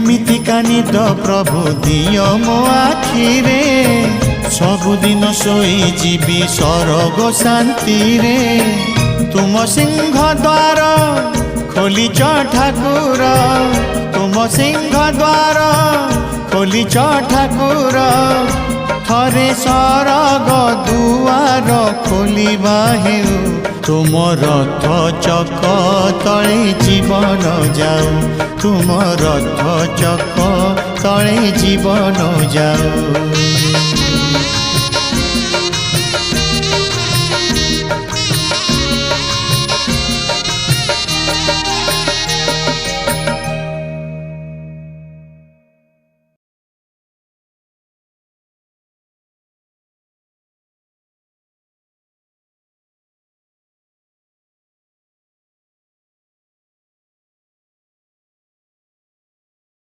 एमितिका निद प्रभु दियो मो आखिरे सबुदिन सोई जीवी सरग शांति रे तुम सिंह द्वार खोलिच ठाकुर तुम सिंह द्वार खोलिच ठाकुर थरे सरग दुआर खोलिबा हेउ तुम रथ चक तले जीवन जाऊ तुम रथ चक तले जीवन जाऊ।